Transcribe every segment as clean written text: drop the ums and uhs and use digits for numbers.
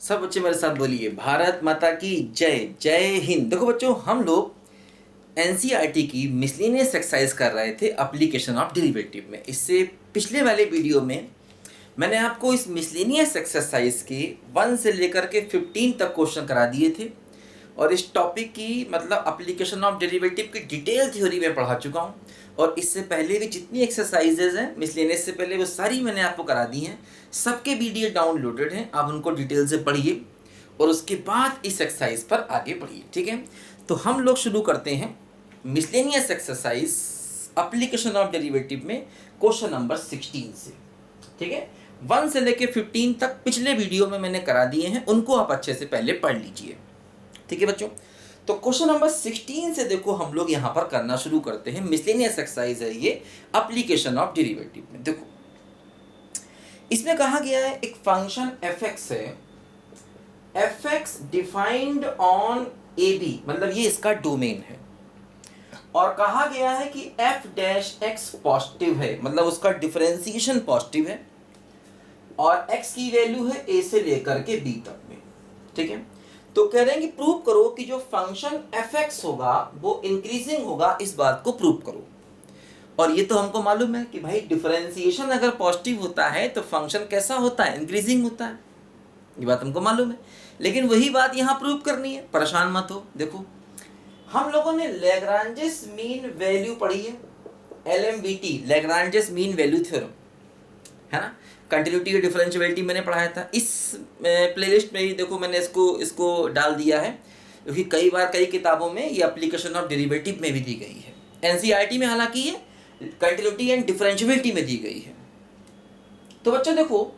सब बच्चे मेरे साथ बोलिए भारत माता की जय, जय हिंद। देखो बच्चों, हम लोग एनसीईआरटी की मिसलेनियस एक्सरसाइज कर रहे थे एप्लीकेशन ऑफ डेरिवेटिव में। इससे पिछले वाले वीडियो में मैंने आपको इस मिसलेनियस एक्सरसाइज के 1 से लेकर के 15 तक क्वेश्चन करा दिए थे और इस टॉपिक की मतलब एप्लीकेशन ऑफ डेरिवेटिव की डिटेल थ्योरी में पढ़ा चुका हूँ। और इससे पहले भी जितनी एक्सरसाइजेज हैं मिसलेनियस से पहले वो सारी मैंने आपको करा दी हैं। सबके वीडियो डाउनलोडेड हैं, आप उनको डिटेल से पढ़िए और उसके बाद इस एक्सरसाइज पर आगे बढ़िए। ठीक है, तो हम लोग शुरू करते हैं miscellaneous exercise application of derivative में क्वेश्चन नंबर 16 से। ठीक है, 1 से लेके 15 तक पिछले वीडियो में मैंने करा दिए हैं, उनको आप अच्छे से पहले पढ़ लीजिए। ठीक है बच्चों, तो क्वेश्चन नंबर 16 से देखो हम लोग यहाँ पर करना शुरू करते हैं। मिसलेनियस एक्सरसाइज है ये एप्लीकेशन ऑफ डेरिवेटिव में। देखो इसमें कहा गया है एक फंक्शन fx है, fx डिफाइंड ऑन AB, मतलब ये इसका डोमेन है। और कहा गया है कि f डैश x पॉजिटिव है, मतलब उसका डिफरेंशिएशन पॉजिटिव है और x की वैल्यू है a से लेकर के b तक में। ठीक है, तो कह रहे हैं कि प्रूव करो कि जो फंक्शन fx होगा वो इंक्रीजिंग होगा, इस बात को प्रूव करो। और ये तो हमको मालूम है कि भाई डिफरेंशिएशन अगर पॉजिटिव होता है तो फंक्शन कैसा होता है, इंक्रीजिंग होता है। ये बात हमको मालूम है, लेकिन वही बात यहाँ प्रूव करनी है, परेशान मत हो। देखो हम लोगों ने लैग्रांजेस मीन वैल्यू पढ़ी है, LMVT Lagrange's mean value theorem, है ना। कंटिन्यूटी और डिफरेंशिएबिलिटी मैंने पढ़ाया था। इस प्लेलिस्ट में ही देखो मैंने इसको डाल दिया है, क्योंकि कई बार कई किताबों में ये एप्लीकेशन ऑफ डेरिवेटिव में भी दी गई है। एनसीईआरटी में हालांकि ये कंटिन्यूटी एंड डिफरेंशिएबिलिटी में दी गई है। तो बच्चों देखो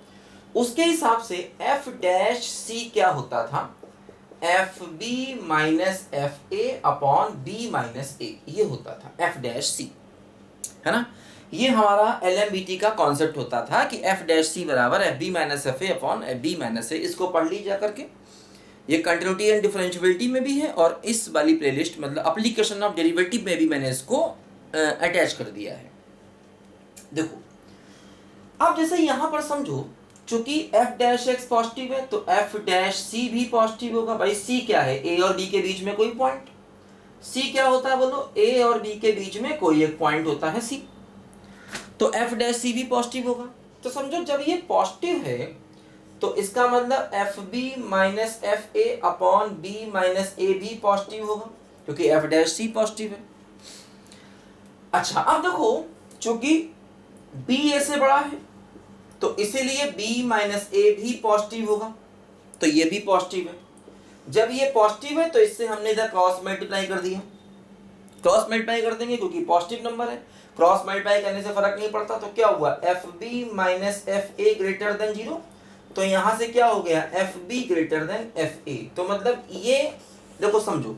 उसके हिसाब से f डैश c क्या होता था, fb minus fa upon b minus a, ये होता था f डैश c, है ना। ये हमारा LMVT का कॉन्सेप्ट होता था कि f डैश c बराबर fb minus fa upon b minus a। इसको पढ़ लीजिए करके, ये कंटिन्यूटी एंड डिफरेंशिएबिलिटी में भी है और इस वाली प्लेलिस्ट मतलब एप्लीकेशन ऑफ डेरिवेटिव में भी मैंने इसको अटैच कर दिया है। देखो अब जैसे यहाँ पर समझो, चूंकि f डैश x पॉजिटिव है तो f डैश c भी पॉजिटिव होगा। भाई c क्या है, a और b के बीच में कोई पॉइंट। c क्या होता है बोलो, a और b के बीच में कोई एक पॉइंट होता है c, तो f डैश c भी पॉजिटिव होगा। तो समझो जब ये पॉजिटिव है तो इसका मतलब fb minus fa upon b minus a भी पॉजिटिव होगा, क्योंकि f डैश c पॉजिटिव है। अच्छा अब देखो चूंकि b a से बड़ा है तो इसीलिए b माइनस a भी पॉजिटिव होगा, तो ये भी पॉजिटिव है। जब ये पॉजिटिव है तो इससे हमने इधर क्रॉस मल्टीप्लाई कर दिया, क्रॉस मल्टीप्लाई कर देंगे क्योंकि पॉजिटिव नंबर है, क्रॉस मल्टीप्लाई करने से फर्क नहीं पड़ता। तो क्या हुआ, fb minus fa greater than 0, तो यहां से क्या हो गया, fb ग्रेटर देन fa। तो मतलब ये देखो समझो,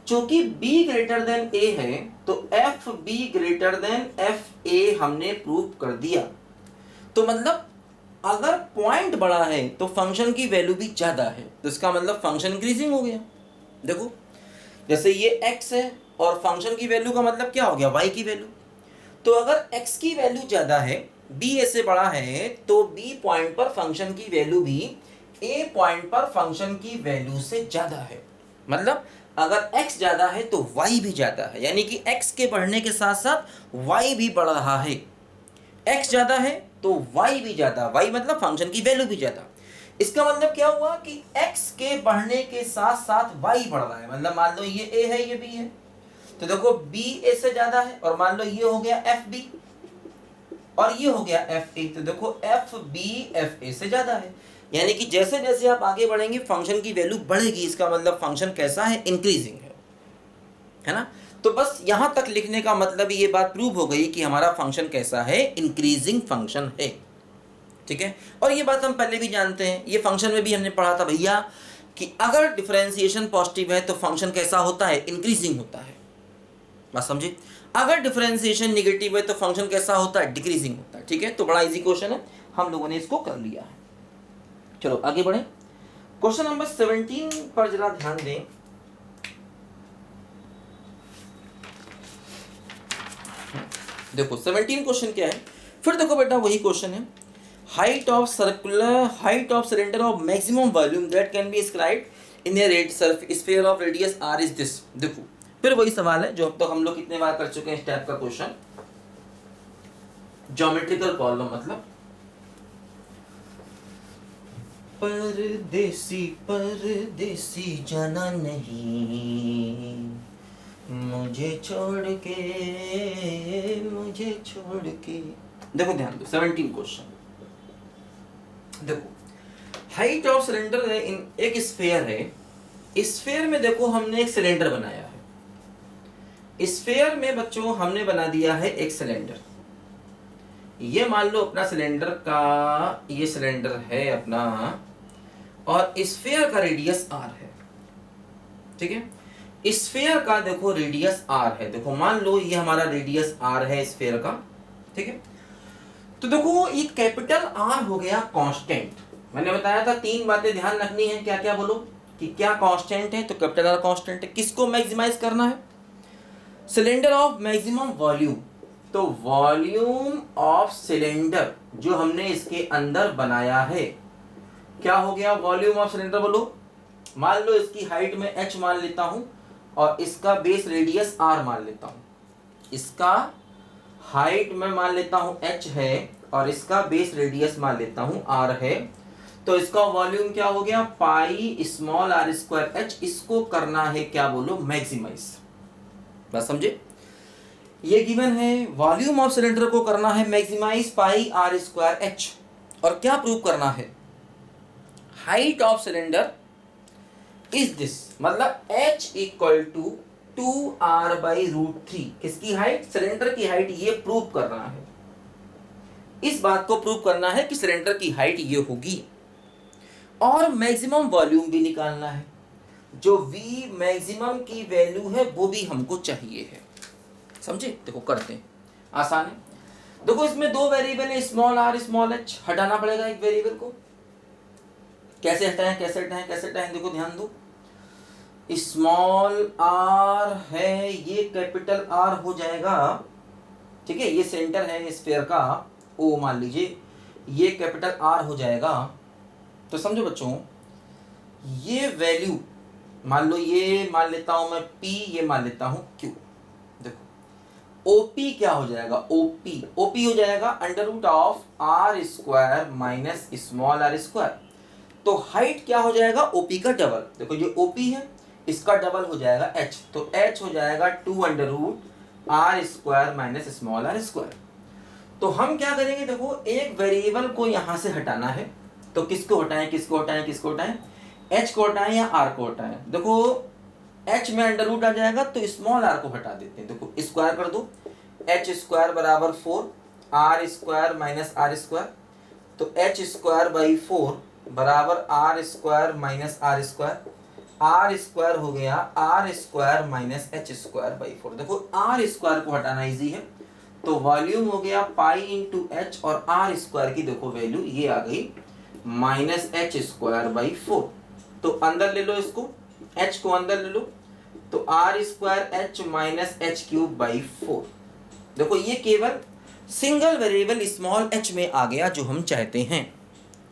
चूंकि b ग्रेटर देन a है तो fb ग्रेटर देन fa हमने प्रूव कर दिया। तो मतलब अगर पॉइंट बड़ा है तो फंक्शन की वैल्यू भी ज्यादा है, तो इसका मतलब फंक्शन इंक्रीजिंग हो गया। देखो जैसे ये x है और फंक्शन की वैल्यू का मतलब क्या हो गया, y की वैल्यू। तो अगर x की वैल्यू ज्यादा है, b a से बड़ा है, तो b पॉइंट पर फंक्शन की वैल्यू भी a पॉइंट पर फंक्शन की वैल्यू से ज्यादा है। मतलब अगर x ज्यादा है तो y भी ज्यादा है, यानी कि x के बढ़ने के साथ साथ y भी बढ़ रहा है। x ज्यादा है तो y भी ज्यादा, y मतलब फंक्शन की वैल्यू भी ज्यादा। इसका मतलब क्या हुआ कि x के बढ़ने के साथ साथ y बढ़ रहा है। मतलब मान लो ये a है ये b है, तो देखो b a से ज्यादा है, और मान लो ये हो गया fb और ये हो गया fa, तो देखो fb fa से ज्यादा है। यानी कि जैसे जैसे आप आगे बढ़ेंगे फंक्शन की वैल्यू बढ़ेगी, इसका मतलब फंक्शन कैसा है, इंक्रीजिंग है ना। तो बस यहां तक लिखने का मतलब ये बात प्रूव हो गई कि हमारा फंक्शन कैसा है, इंक्रीजिंग फंक्शन है। ठीक है, और ये बात हम पहले भी जानते हैं, ये फंक्शन में भी हमने पढ़ा था भैया कि अगर डिफरेंशिएशन पॉजिटिव है तो फंक्शन कैसा होता है, इंक्रीजिंग होता है। बात समझे, अगर डिफरेंशिएशन नेगेटिव है तो फंक्शन कैसा होता है, डिक्रीजिंग होता है। ठीक है, तो बड़ा इजी क्वेश्चन है, हम लोगों ने इसको कर लिया है। चलो आगे बढ़े, क्वेश्चन नंबर 17 पर जरा ध्यान दें। देखो 17 क्वेश्चन क्या है, फिर देखो बेटा वही क्वेश्चन है। height of cylinder of maximum volume that can be described in a sphere of radius r is this। देखो फिर वही सवाल है जो अब तक हम लोग कितने बार कर चुके हैं, इस टाइप का क्वेश्चन, ज्योमेट्रिकल प्रॉब्लम। मतलब परदेसी परदेसी जाना नहीं, मुझे छोड़ के। देखो ध्यान दो, 17 क्वेश्चन। देखो हाइट ऑफ सिलेंडर है, इन एक स्फेयर है, स्फेयर में देखो हमने एक सिलेंडर बनाया है। स्फेयर में बच्चों हमने बना दिया है एक सिलेंडर। ये मान लो अपना सिलेंडर का, ये सिलेंडर है अपना, और स्फेयर का रेडियस r है। ठीक है, स्फेयर का देखो रेडियस r है। देखो मान लो ये हमारा रेडियस r है स्फेयर का। ठीक है, तो देखो ये कैपिटल R हो गया कांस्टेंट। मैंने बताया था 3 बातें ध्यान रखनी है। क्या क्या बोलो, कि क्या कांस्टेंट है, तो कैपिटल R कांस्टेंट है। किसको मैक्सिमाइज करना है, सिलेंडर ऑफ मैक्सिमम वॉल्यूम। तो वॉल्यूम ऑफ सिलेंडर जो हमने इसके अंदर बनाया है, क्या हो गया वॉल्यूम ऑफ सिलेंडर बोलो। मान लो इसकी हाइट में h मान लेता हूं और इसका बेस रेडियस r मान लेता हूं। इसका हाइट में मान लेता हूं h है और इसका बेस रेडियस मान लेता हूं r है। तो इसका वॉल्यूम क्या हो गया, pi small r square h। इसको करना है क्या बोलो, मैक्सिमाइज। बस समझे, ये गिवन है। वॉल्यूम ऑफ सिलेंडर को करना है मैक्सिमाइज पाई r स्क्वायर h। और क्या प्रूव करना है, height of cylinder is this, मतलब h इक्वल टू 2r/√3। किसकी हाइट, सिलेंडर की हाइट, ये प्रूव करना है। इस बात को प्रूव करना है कि सिलेंडर की हाइट ये होगी। और मैक्सिमम वॉल्यूम भी निकालना है। जो v मैक्सिमम की वैल्यू है वो भी हमको चाहिए है। समझे, देखो करते हैं, आसान है। देखो इसमें 2 वेरिएबल है, स्मॉल r स्मॉल h। हटाना पड़ेगा एक वेरिएबल को। कैसे हटाएं, कैसे हटाएं, कैसे हटाएं, देखो ध्यान दो। स्मॉल r है, ये कैपिटल R हो जाएगा। ठीक है, ये सेंटर है स्फीयर का, O मान लीजिए, ये कैपिटल R हो जाएगा। तो समझो बच्चों, ये वैल्यू मान लो, ये मान लेता हूं मैं P, ये मान लेता हूं Q। देखो OP क्या हो जाएगा, OP हो जाएगा √r² minus small r square. तो हाइट क्या हो जाएगा, OP का डबल। देखो ये OP है, इसका डबल हो जाएगा h। तो h हो जाएगा 2√r² minus small r square. तो हम क्या करेंगे, देखो एक वेरिएबल को यहां से हटाना है। तो किसको हटाएं, किसको हटाएं, किसको हटाएं, h को हटाएं या r को हटाएं। देखो h में अंडर आ जाएगा तो स्मॉल r को हटा देते हैं। देखो स्क्वायर कर दो, h² बराबर 4 r² माइनस r²। तो h²/4 बराबर r² माइनस r²। r² हो गया r² माइनस h²/4। देखो r² को हटाना इजी है। तो वॉल्यूम हो गया पाई इंटू h, और r² की देखो वैल्यू ये आ गई माइनस h²/4। तो अंदर ले लो इसको, h को अंदर ले लो, तो r² h माइनस h³/4। देखो ये केवल सिंगल वेरिएबल स्मॉल h में आ गया जो हम चाहते हैं।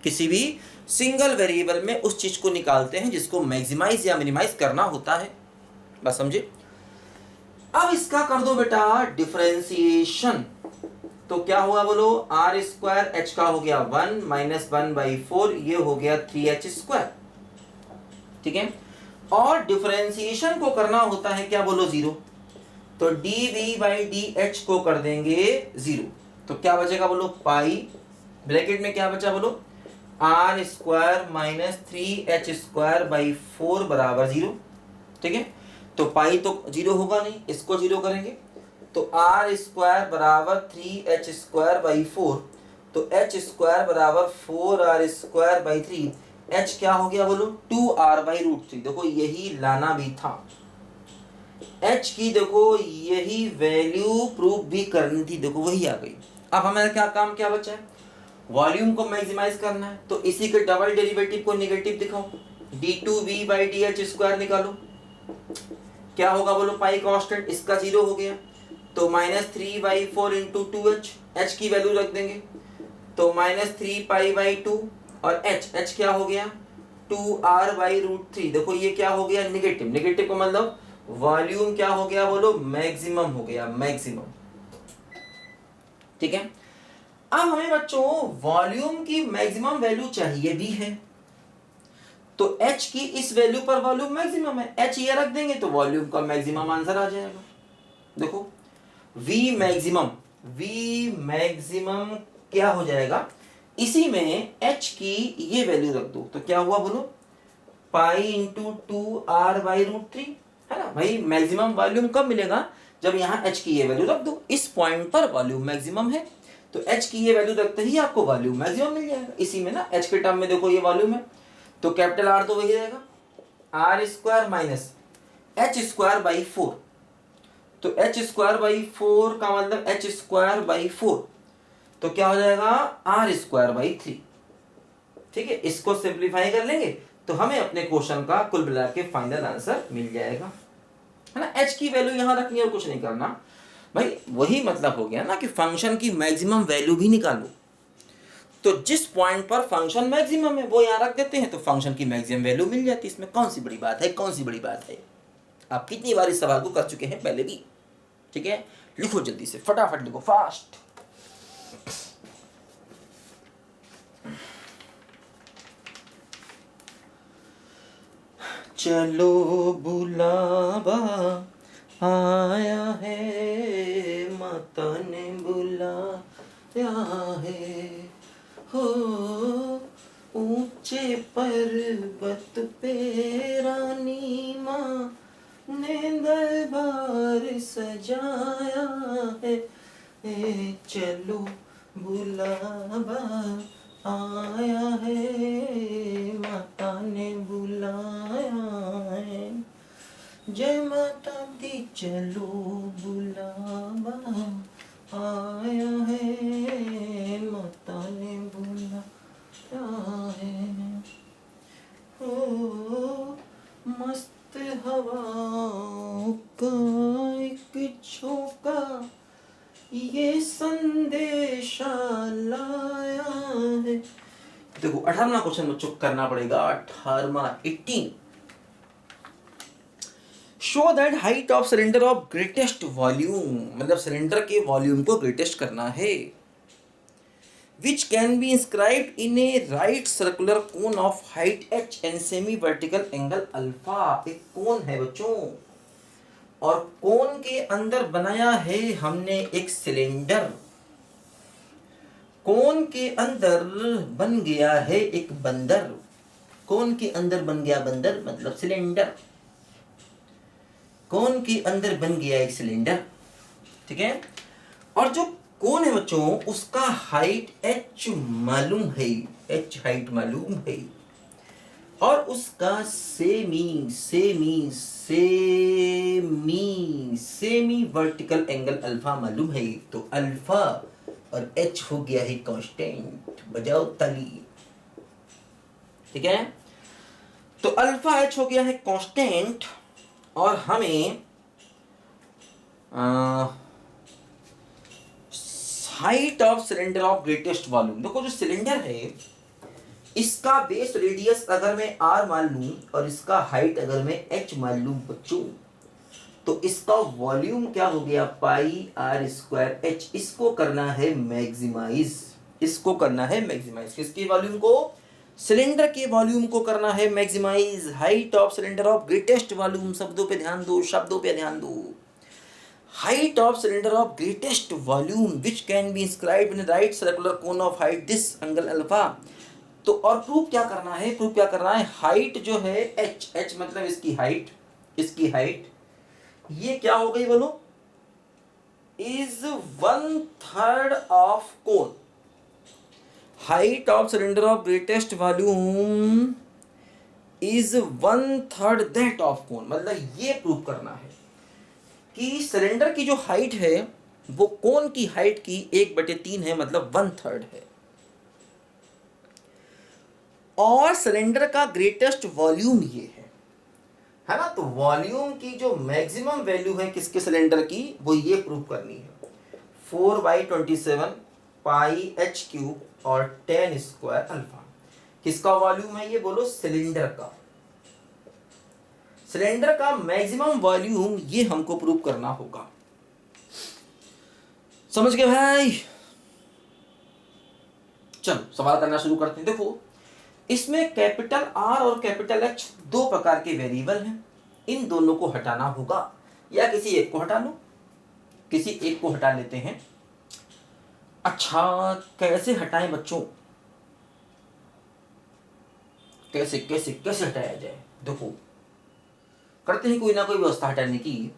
किसी भी सिंगल वेरिएबल में उस चीज को निकालते हैं जिसको मैक्सिमाइज या मिनिमाइज करना होता है। बस समझे। अब इसका कर दो बेटा डिफरेंशिएशन। तो क्या हुआ बोलो, r² h का हो गया 1 माइनस 1/4, ये हो गया 3h²। ठीक है, और डिफरेंशिएशन को करना होता है क्या बोलो, 0। तो dv/dh को कर देंगे 0। तो क्या बचेगा बोलो, पाई ब्रैकेट में क्या बचा बोलो, r² माइनस 3h²/4 बराबर 0। ठीक है, तो पाई तो 0 होगा नहीं, इसको 0 करेंगे। तो r² बराबर 3h²/4। तो h² बराबर 4r²/3। h क्या हो गया बोलो, 2r/√3। देखो यही लाना भी था, h की देखो यही वैल्यू प्रूव भी करनी थी। देखो वही आ गई। अब हमारा क्या काम क्या बचा है, वॉल्यूम को मैक्सिमाइज करना है। तो इसी के डबल डेरिवेटिव को नेगेटिव दिखाओ, d2v/dh² निकालो। क्या होगा बोलो, पाई कांस्टेंट, इसका 0 हो गया। तो -3/4 इंटू 2h, h की वैल्यू रख देंगे। तो -3 पाई/2 और h क्या हो गया 2r/√3। देखो ये क्या हो गया निगेटिव, निगेटिव का मतलब वॉल्यूम क्या हो गया बोलो मैक्सिमम हो गया, मैक्सिमम। ठीक है, अब हमें बच्चों वॉल्यूम की मैक्सिमम वैल्यू चाहिए भी है, तो h की इस वैल्यू पर वॉल्यूम मैक्सिमम है, h ये रख देंगे तो वॉल्यूम का मैक्सिमम आंसर आ जाएगा। देखो v मैक्सिमम क्या हो जाएगा, इसी में h की ये वैल्यू रख दो तो क्या हुआ बोलो π/2r/√3 है ना भाई। मैक्सिमम वॉल्यूम कब मिलेगा जब यहाँ h की ये वैल्यू रख दो, इस पॉइंट पर वॉल्यूम मैक्सिमम है तो h की ये वैल्यू रखते ही आपको वॉल्यूम मैक्सिमम मिल जाएगा। इसी में ना h के टर्म में देखो ये वॉल्यूम है तो कैपिटल R तो वही रहेगा r² माइनस h²/4, तो h²/4 का मतलब h²/4 तो क्या हो जाएगा r²/3। ठीक है, इसको सिंप्लीफाई कर लेंगे तो हमें अपने क्वेश्चन का कुल मिला के फाइनल आंसर मिल जाएगा, है ना। h की वैल्यू यहां रखनी और कुछ नहीं करना भाई, वही मतलब हो गया ना कि फंक्शन की मैक्सिमम वैल्यू भी निकालो, तो जिस पॉइंट पर फंक्शन मैक्सिमम है वो यहां रख देते हैं तो फंक्शन की मैक्सिमम वैल्यू मिल जाती है। इसमें कौन सी बड़ी बात है, कौन सी बड़ी बात है। आप कितनी बार इस सवाल को कर चुके हैं पहले भी। ठीक है, लिखो जल्दी से, फटाफट लिखो, फास्ट। चलो बुलावा आया है, माता ने बुलाया है, हो ऊंचे पर्वत पे रानी माँ ने दरबार सजाया है, चलो बुलावा आया है, माता ने बुलाया है, जय माता दी चलो बुलावा आया है, माता ने बुलाया है, ओ मस्त हवाओं का एक झोंका ये संदेशा लाया है। देखो 18वां क्वेश्चन बच्चों करना पड़ेगा, 18वां 18। Show that height of cylinder of greatest volume, मतलब सिलेंडर के वॉल्यूम को ग्रेटेस्ट करना है, which can be inscribed in a right circular cone of height h and semi vertical angle alpha। एक कोन है बच्चों और कोन के अंदर बनाया है हमने एक सिलेंडर, कोन के अंदर बन गया है एक बंदर, कोन के अंदर बन गया बंदर मतलब सिलेंडर, कोन के अंदर बन गया एक सिलेंडर। ठीक है, और जो कोन है बच्चों उसका हाइट h मालूम है, h हाइट मालूम है, और उसका सेमी वर्टिकल एंगल अल्फा मालूम है, तो अल्फा और h हो गया है कांस्टेंट, बजाओ ताली। ठीक है, तो अल्फा h हो गया है कांस्टेंट और हमें height of cylinder of greatest volume, देखो जो सिलेंडर है इसका बेस रेडियस अगर मैं r मान लूं और इसका हाइट अगर मैं h मान लूं बच्चों, तो इसका वॉल्यूम क्या हो गया πr²h। इसको करना है मैक्सिमाइज, इसको करना है मैक्सिमाइज, किसके वॉल्यूम को, सिलेंडर के वॉल्यूम को करना है maximize. Height of cylinder of greatest volume, शब्दों पे ध्यान दो, शब्दों पे ध्यान दो। Height of cylinder of greatest volume which can be inscribed in right circular cone of height this angle alpha. तो और प्रूफ क्या करना है, प्रूफ क्या करना है, हाइट जो है h मतलब इसकी हाइट, इसकी हाइट ये क्या हो गई बोलो, is 1/3 of cone. Height of cylinder of greatest volume is 1/3 that of cone, मतलब ये प्रूव करना है कि सिलेंडर की जो हाइट है वो कोन की हाइट की 1/3 है, मतलब 1/3 और सिलेंडर का ग्रेटेस्ट वॉल्यूम ये है ना। तो वॉल्यूम की जो मैक्सिमम वैल्यू है किसके सिलेंडर की, वो ये प्रूव करनी है 4/27 πh³ और टेन स्क्वायर अल्फा। किसका वॉल्यूम है ये बोलो? सिलेंडर का। सिलेंडर का मैक्सिमम वॉल्यूम ये हमको प्रूव करना होगा। समझ गए भाई? चलो सवाल करना शुरू करते हैं। देखो इसमें कैपिटल आर और कैपिटल एच दो प्रकार के वेरिएबल हैं, इन दोनों को हटाना होगा, या किसी एक को हटा लो, किसी एक को हटा लेते हैं। अच्छा कैसे हटाएं बच्चों? कैसे कैसे कैसे हटाया जाए? देखो करते हैं कोई ना कोई व्यवस्था हटाने की।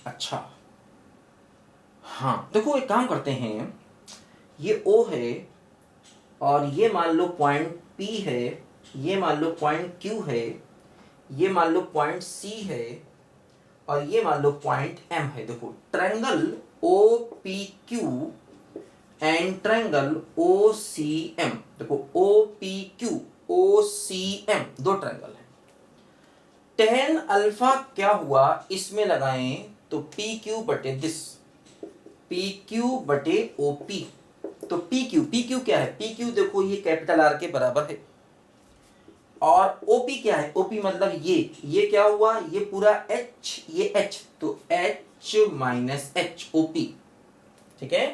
अच्छा हाँ देखो एक काम करते हैं, ये O है और ये मान लो पॉइंट P है, ये मान लो पॉइंट Q है, ये मान लो पॉइंट C है और ये मान लो पॉइंट M है। देखो triangle OPQ and triangle OCM। देखो OPQ OCM दो ट्रायंगल है। टेन अल्फा क्या हुआ इसमें लगाएं तो PQ बटे दिस, PQ बटे OP। तो PQ क्या है? PQ देखो ये कैपिटल R के बराबर है, और OP क्या है? OP मतलब ये क्या हुआ? ये पूरा H, ये H, तो H माइनस H OP। ठीक है,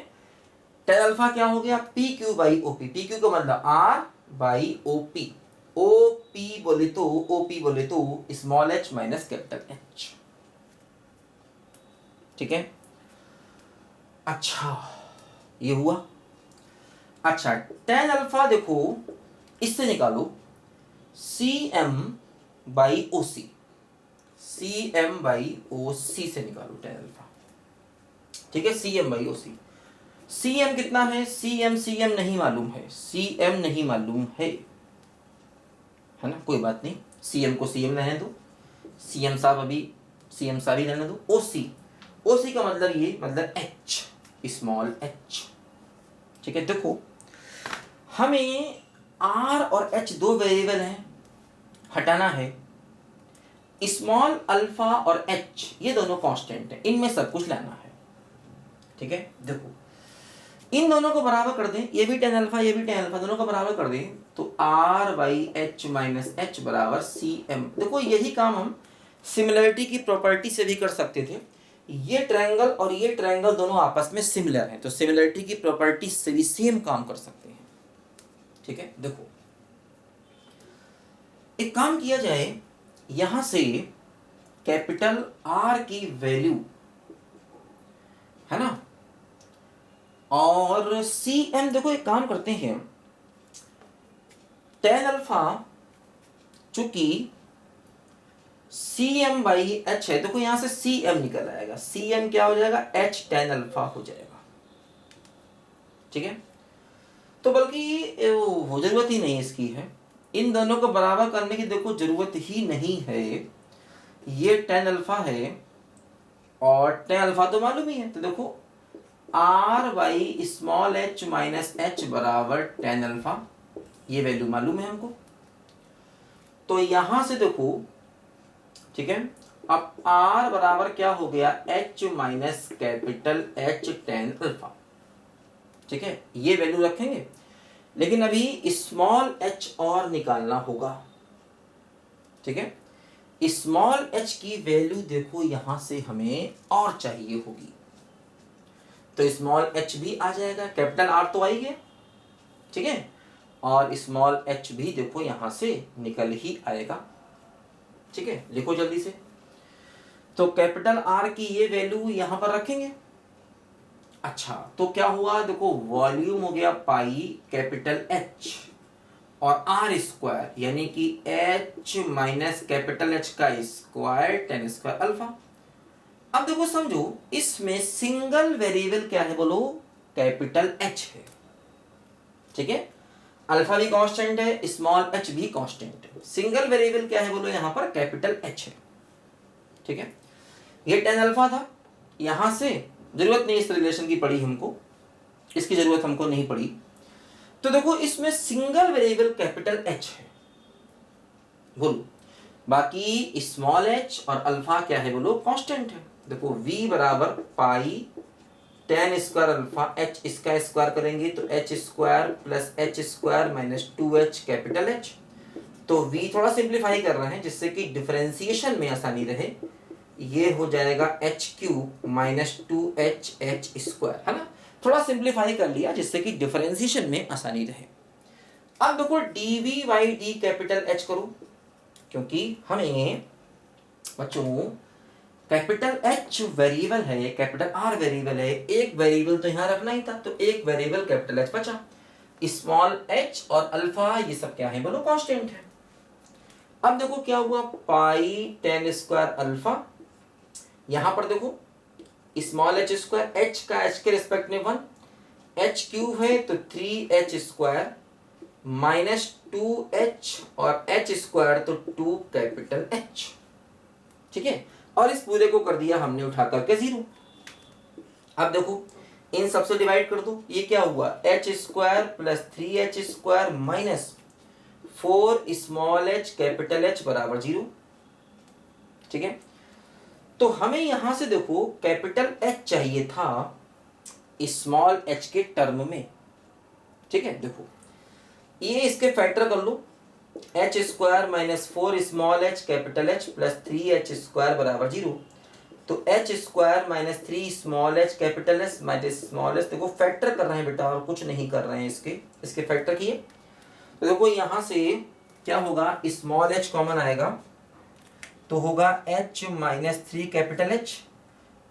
टेन अल्फा क्या हो गया? PQ by OP। PQ का मतलब R बाई OP। OP बोले तो OP बोले तो small h minus capital H। ठीक है, अच्छा ये हुआ। अच्छा टेन अल्फा देखो इससे निकालो CM by OC, CM by OC से निकालो टेन अल्फा। ठीक है, CM बाई OC। CM कितना है? CM नहीं मालूम है, CM नहीं मालूम है ना, कोई बात नहीं, CM को CM रहने दो, CM साहब अभी CM साहब ही रहने दो। OC का मतलब ये मतलब H, स्मॉल h। ठीक है, देखो हमें R और H दो वेरिएबल हैं, हटाना है। स्मॉल अल्फा और H ये दोनों कांस्टेंट हैं, इनमें सब कुछ लाना है। ठीक है, देखो इन दोनों को बराबर कर दें, ये भी टेन अल्फा ये भी टेन अल्फा, दोनों को बराबर कर दें तो R by H minus H बराबर CM। देखो यही काम हम सिमिलरिटी की प्रॉपर्टी से भी कर सकते थे। ये ट्रायंगल और ये ट्रायंगल दोनों आपस में सिमिलर हैं, तो सिमिलरिटी की प्रॉपर्टी से भी सेम काम कर सकते हैं। ठीक है, देखो एक काम किया जाए, यहां से कैपिटल R की वैल्यू है ना, और CM देखो एक काम करते हैं, टेन अल्फा चूंकि CM बाई H है, देखो यहां से CM निकल आएगा, CM क्या हो जाएगा? H टेन अल्फा हो जाएगा। ठीक है, तो बल्कि वो जरूरत ही नहीं इसकी है, इन दोनों को बराबर करने की देखो जरूरत ही नहीं है। ये टेन अल्फा है और टेन अल्फा तो मालूम ही है, तो देखो R by small h minus h बराबर टेन अल्फा, ये वैल्यू मालूम है हमको। तो यहां से देखो ठीक है, अब R बराबर क्या हो गया? H minus capital H tan alpha. ठीक है, ये वैल्यू रखेंगे, लेकिन अभी स्मॉल h और निकालना होगा। ठीक है, स्मॉल h की वैल्यू देखो यहां से हमें और चाहिए होगी, तो स्मॉल h भी आ जाएगा, कैपिटल R तो आ ही गया। ठीक है, और स्मॉल h भी देखो यहां से निकल ही आएगा। ठीक है, लिखो जल्दी से। तो कैपिटल R की ये वैल्यू यहां पर रखेंगे। अच्छा तो क्या हुआ? देखो वॉल्यूम हो गया पाई कैपिटल H और R स्क्वायर, यानी कि H माइनस कैपिटल H का स्क्वायर टेन स्क्वायर अल्फा। अब देखो समझो, इसमें सिंगल वेरिएबल क्या है बोलो? कैपिटल H है। ठीक है, अल्फा भी कांस्टेंट है, स्मॉल h भी कांस्टेंट है, सिंगल वेरिएबल क्या है बोलो? यहां पर कैपिटल H है। ठीक है, ये टेन अल्फा था, यहां से जरूरत नहीं इस रिलेशन की पड़ी हमको, इसकी जरूरत हमको नहीं पड़ी। तो देखो इसमें सिंगल वेरिएबल कैपिटल H है बोलो, बाकी स्मॉल h और अल्फा क्या है बोलो? कांस्टेंट है। देखो v बराबर पाई टेन स्क्वायर अल्फा एच, इसका स्क्वायर करेंगे तो h square plus H square minus 2h capital H. तो v थोड़ा सिंप्लीफाई कर रहे हैं जिससे कि डिफरेंशिएशन में आसानी रहे। ये हो जाएगा H cube minus 2h square, है ना। थोड़ा सिंप्लीफाई कर लिया जिससे कि डिफरेंशिएशन में आसानी रहे। अब देखो dv by D capital H करो, क्योंकि हमें बच्चों कैपिटल एच वेरिएबल है, कैपिटल आर वेरिएबल है, एक वेरिएबल तो यहां रखना ही था, तो एक वेरिएबल कैपिटल एच बचा। स्मॉल एच और अल्फा ये सब क्या है बोलो, कांस्टेंट है। अब देखो क्या हुआ, पाई टेन स्क्वायर अल्फा, यहां पर देखो स्मॉल एच स्क्वायर, एच का एच के रिस्पेक्ट में 1, एच क्यूब है तो 3h स्क्वायर माइनस 2h और h स्क्वायर तो 2 कैपिटल एच, ठीक है। और इस पूरे को कर दिया हमने उठा करके 0। अब देखो इन सबसे डिवाइड कर दो, ये क्या हुआ, H square plus 3h square minus 4 small h capital H बराबर 0, ठीक है। तो हमें यहां से देखो कैपिटल एच चाहिए था स्मॉल एच के टर्म में, ठीक है। देखो ये इसके फैक्टर कर लो, h square minus 4 small h capital H plus 3h square बराबर 0। तो h square minus 3 small h capital H minus small h, देखो फैक्टर कर रहे हैं बेटा और कुछ नहीं कर रहे हैं, इसके फैक्टर किए। तो देखो यहां से क्या होगा, स्मॉल एच कॉमन आएगा तो होगा एच माइनस 3 कैपिटल एच,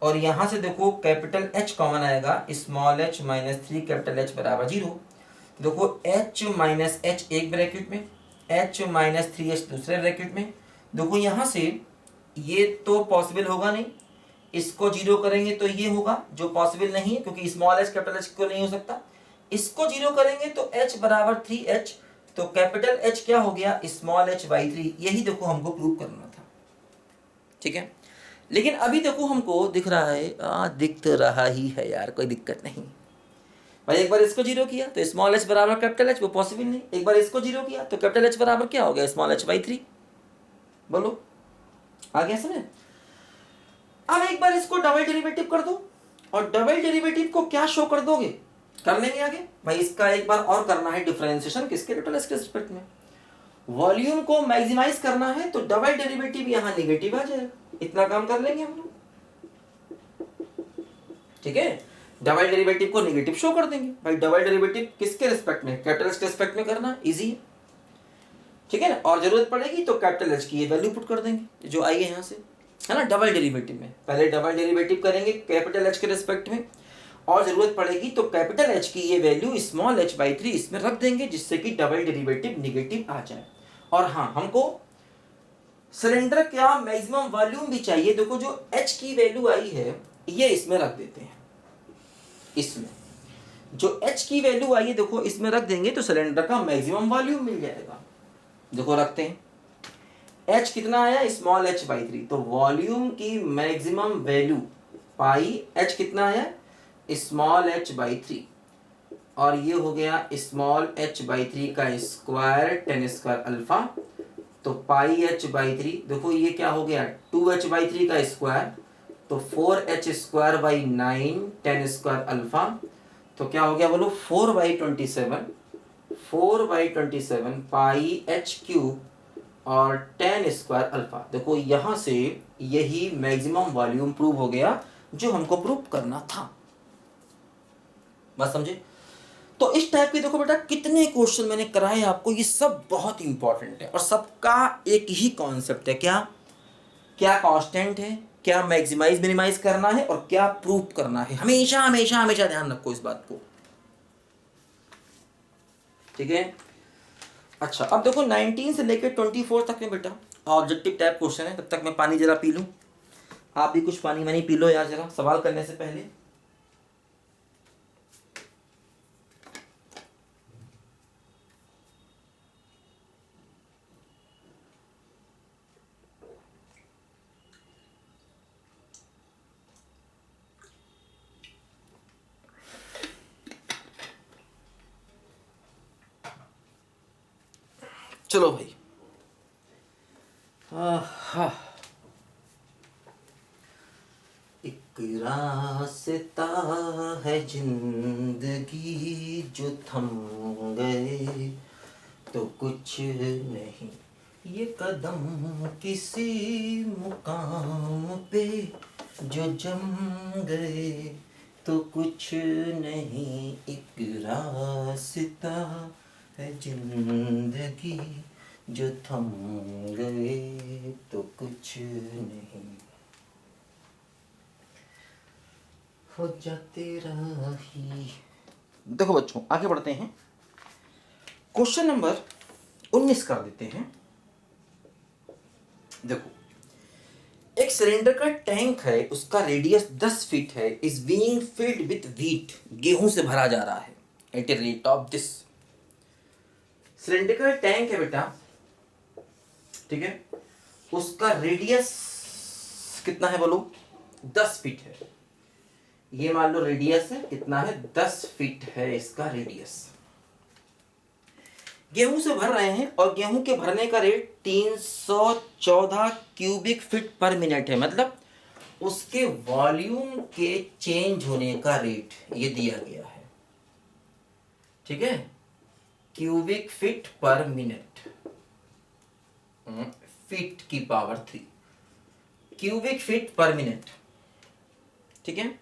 और यहां से देखो कैपिटल एच कॉमन आएगा, small H minus 3 capital H बराबर 0। देखो h माइनस एच एक ब्रैकेट में, h माइनस 3h दूसरे ब्रैकेट में। देखो यहां से ये तो पॉसिबल होगा नहीं, इसको 0 करेंगे तो ये होगा जो पॉसिबल नहीं है, क्योंकि स्मॉल एच कैपिटल एच को नहीं हो सकता। इसको 0 करेंगे तो h बराबर 3h, तो कैपिटल H क्या हो गया, स्मॉल h बाई 3। यही देखो हमको प्रूव करना था, ठीक है। लेकिन अभी देखो हमको दिख रहा है, दिख तो रहा ही है यार, कोई दिक्कत नहीं भाई। एक बार इसको 0 किया तो स्मॉल एच बराबर कैपिटल एच, वो पॉसिबल नहीं। एक बार इसको 0 किया तो कैपिटल एच बराबर क्या हो गया, स्मॉल एच बाई 3। बोलो आ गया समझ। अब एक बार इसको डबल डेरिवेटिव कर दो, और डबल डेरिवेटिव को क्या शो कर दोगे, कर लेंगे आगे भाई। इसका एक बार और करना है डिफरेंशिएशन, किसके कैपिटल एच के रिस्पेक्ट में। वॉल्यूम को मैक्सिमाइज करना है तो डबल डेरिवेटिव यहां नेगेटिव आ जाएगा, इतना काम कर लेंगे हम लोग, ठीक है। डबल डेरिवेटिव को नेगेटिव शो कर देंगे भाई। डबल डेरिवेटिव किसके रिस्पेक्ट में, कैपिटल एच के रिस्पेक्ट में करना इजी है, ठीक है ना। और जरूरत पड़ेगी तो कैपिटल एच की ये वैल्यू पुट कर देंगे जो आई है यहाँ से, है ना। डबल डेरिवेटिव में पहले डबल डेरिवेटिव करेंगे कैपिटल एच के रिस्पेक्ट में, और जरूरत पड़ेगी तो कैपिटल एच की ये वैल्यू स्मॉल एच बाई 3 इसमें रख देंगे, जिससे कि डबल डेरिवेटिव निगेटिव आ जाए। और हाँ, हमको सिलेंडर का मैक्सिमम वॉल्यूम भी चाहिए। देखो जो एच की वैल्यू आई है ये इसमें रख देते हैं, इसमें जो h की वैल्यू आई है देखो इसमें रख देंगे तो सिलेंडर का मैक्सिमम वॉल्यूम मिल जाएगा। देखो रखते हैं, h कितना आया, स्मॉल h बाई 3, तो वॉल्यूम की मैक्सिमम वैल्यू पाई h कितना आया, स्मॉल h बाई 3, और ये हो गया स्मॉल h बाई 3 का स्क्वायर टेन स्क्वायर अल्फा, तो पाई h बाई 3। देखो ये क्या हो गया, 2h बाई 3 का स्क्वायर, तो 4h square by 9 ten square alpha, तो क्या हो गया बोलो 4/27, 4/27 पाई h क्यूब और टेन स्क्वायर अल्फा। देखो यहां से यही मैक्सिमम वॉल्यूम प्रूव हो गया जो हमको प्रूव करना था, बात समझे। तो इस टाइप के देखो बेटा कितने क्वेश्चन मैंने कराए आपको, ये सब बहुत इंपॉर्टेंट है और सबका एक ही कॉन्सेप्ट है, क्या क्या कांस्टेंट है, क्या मैक्सिमाइज मिनिमाइज करना है और क्या प्रूव करना है। हमेशा हमेशा हमेशा ध्यान रखो इस बात को, ठीक है। अच्छा अब देखो 19 से लेकर 24 तक में बेटा ऑब्जेक्टिव टाइप क्वेश्चन है। तब तक मैं पानी जरा पी लूं, आप भी कुछ पानी वानी पी लो यार जरा सवाल करने से पहले। चलो भाई, हाँ, एक रास्ता है जिंदगी जो थम गए तो कुछ नहीं, ये कदम किसी मुकाम पे जो जम गए तो कुछ नहीं, एक रास्ता है जिंदगी जो थम गए तो कुछ नहीं, हो जाते रही। देखो बच्चों आगे बढ़ते हैं, क्वेश्चन नंबर 19 कर देते हैं। देखो एक सिलेंडर का टैंक है, उसका रेडियस 10 फीट है, is being filled with wheat, गेहूं से भरा जा रहा है at a rate of this. Cylinder का टैंक है बेटा, ठीक है, उसका रेडियस कितना है बोलो, 10 फीट है। ये मान लो रेडियस है, कितना है, 10 फीट है इसका रेडियस। गेहूं से भर रहे हैं और गेहूं के भरने का rate 314 cubic feet per minute है, मतलब उसके वॉल्यूम के चेंज होने का रेट ये दिया गया है, ठीक है, cubic feet per minute, feet की power 3 cubic feet per minute, ठीक है,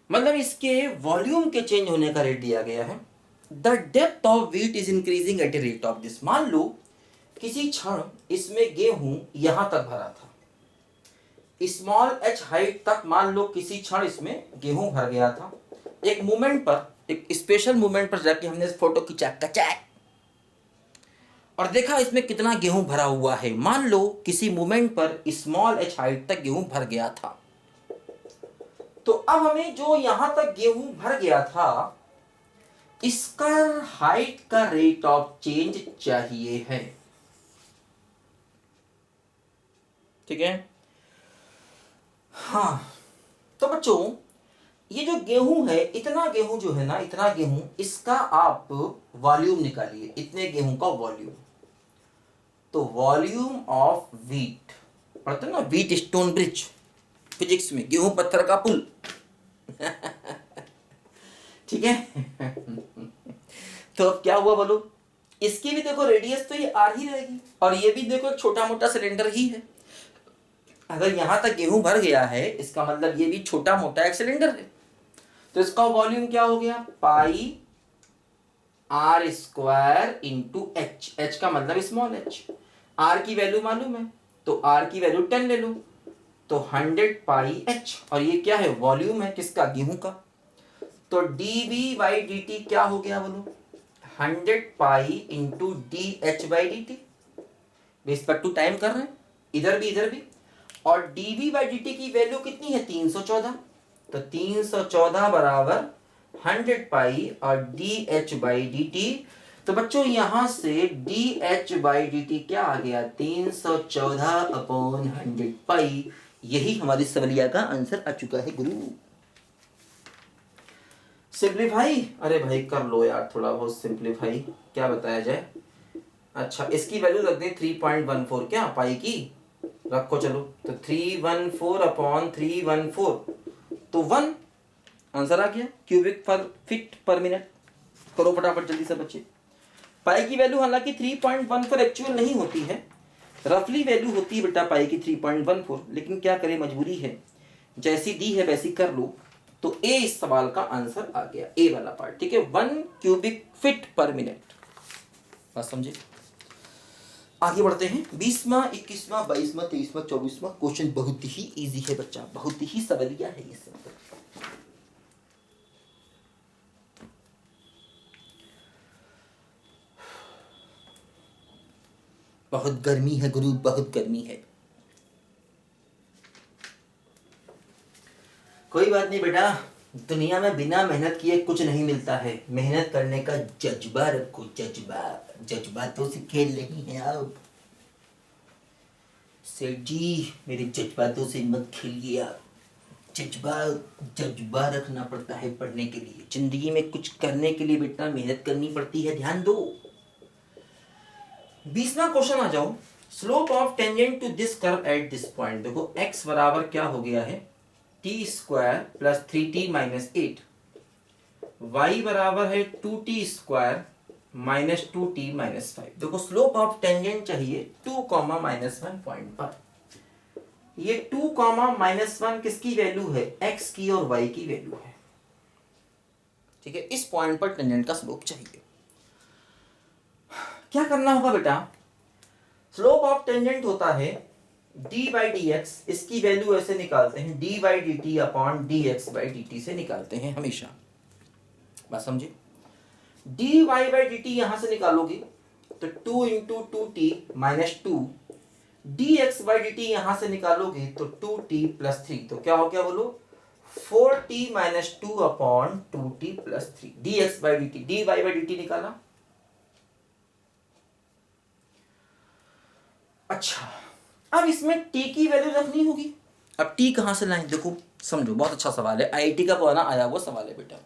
मतलब इसके वॉल्यूम के चेंज होने का रेट दिया गया है। The depth of wheat is increasing at a rate of this. मान लो किसी क्षण इसमें गेहूं यहां तक भरा था, स्मॉल एच हाइट तक, मान लो किसी क्षण इसमें गेहूं भर गया था। एक मोमेंट पर, एक स्पेशल मोमेंट पर जाके हमने इस फोटो खींचा कचैक और देखा इसमें कितना गेहूं भरा हुआ है। मान लो किसी मोमेंट पर स्मॉल एच हाइट तक गेहूं भर गया था, तो अब हमें जो यहां तक गेहूं भर गया था इसका हाइट का रेट ऑफ चेंज चाहिए है, ठीक है। हाँ तो बच्चों ये जो गेहूं है, इतना गेहूं जो है ना, इतना गेहूं, इसका आप वॉल्यूम निकालिए, इतने गेहूं का वॉल्यूम। तो वॉल्यूम ऑफ व्हीट, पढ़ते ना व्हीट स्टोन ब्रिज फिजिक्स में, गेहूं पत्थर का पुल ठीक है तो अब क्या हुआ बोलो, इसकी भी देखो रेडियस तो ये आर ही रहेगी और ये भी देखो एक छोटा मोटा सिलेंडर ही है। अगर यहां तक गेहूं भर गया है इसका मतलब ये भी छोटा मोटा एक सिलेंडर है, तो इसका वॉल्यूम क्या हो गया, pi r square into h, h का मतलब स्मॉल एच, आर की वैल्यू मालूम है तो आर की वैल्यू 10 ले लो, तो 100 पाई एच, और ये क्या है, वॉल्यूम है किसका, गेहूं का। तो dv बाई dt क्या हो गया बोलो, 100 pi into d h by d t, respect to time कर रहे हैं, इधर भी, और dv बाई dt की वैल्यू कितनी है, 314, तो 314 बराबर 100 पाई और d h by d t. तो बच्चों यहां से d h by d t क्या आ गया, 314 अपॉन 100 पाई। यही हमारी सवालिया का आंसर आ चुका है गुरु। सिंप्लीफाई, अरे भाई कर लो यार थोड़ा बहुत सिंप्लीफाई, क्या बताया जाए। अच्छा इसकी वैल्यू रख दें 3.14, क्या पाई की रखो, चलो तो 314 अपॉन 314, तो 1 आंसर आ गया, क्यूबिक पर फीट पर मिनट। करो फटाफट जल्दी से बच्चे। पाई की वैल्यू हालांकि 3.14 एक्चुअल नहीं होती है, रफली वैल्यू होती है बेटा पाई की 3.14, लेकिन क्या करें मजबूरी है, जैसी दी है वैसी कर लो। तो ए इस सवाल का आंसर आ गया, ए वाला पार्ट, ठीक है, 1 क्यूबिक फीट पर मिनट। बात समझे, आगे बढ़ते हैं। 20वां 21वां 22वां 23वां 24वां क्वेश्चन बहुत ही इजी है बच्चा, बहुत ही सवालिया है ये सब। बहुत गर्मी है गुरु, बहुत गर्मी है। कोई बात नहीं बेटा, दुनिया में बिना मेहनत किए कुछ नहीं मिलता है, मेहनत करने का जज्बा रखो, जज्बा, जज्बातों से खेल नहीं है आप सेठ जी, मेरे जज्बातों से मत खेलिए आप। जज्बा रखना पड़ता है पढ़ने के लिए, जिंदगी में कुछ करने के लिए बेटा मेहनत करनी पड़ती है, ध्यान दो। 20वां क्वेश्चन आ जाओ। Slope of tangent to this curve at this point. देखो x बराबर क्या हो गया है, t square plus 3t minus 8, y बराबर है 2t square minus 2t minus 5। देखो स्लोप ऑफ टेंजेंट चाहिए 2 कॉमा माइनस 1 पॉइंट पर। ये 2 कॉमा माइनस 1 किसकी वैल्यू है? x की और y की वैल्यू है। ठीक है, इस पॉइंट पर टेंजेंट का स्लोप चाहिए। क्या करना होगा बेटा? स्लोप ऑफ टेंजेंट होता है d बाई डी एक्स, इसकी वैल्यू ऐसे निकालते हैं d by d T upon D x by d T से निकालते हैं हमेशा। बात समझे? dy बाई डी टी यहां से निकालोगे तो 2 into two T minus 2, D x by d T यहां से निकालोगे तो 2t प्लस 3, तो क्या हो गया बोलो? 4t minus 2 upon 2t plus 3, d x by d t, d y by d t निकाला। अच्छा, अब इसमें t की वैल्यू रखनी होगी। अब t कहां से लाएं? देखो समझो, बहुत अच्छा सवाल है, आईआईटी का पुराना आया हुआ सवाल है बेटा।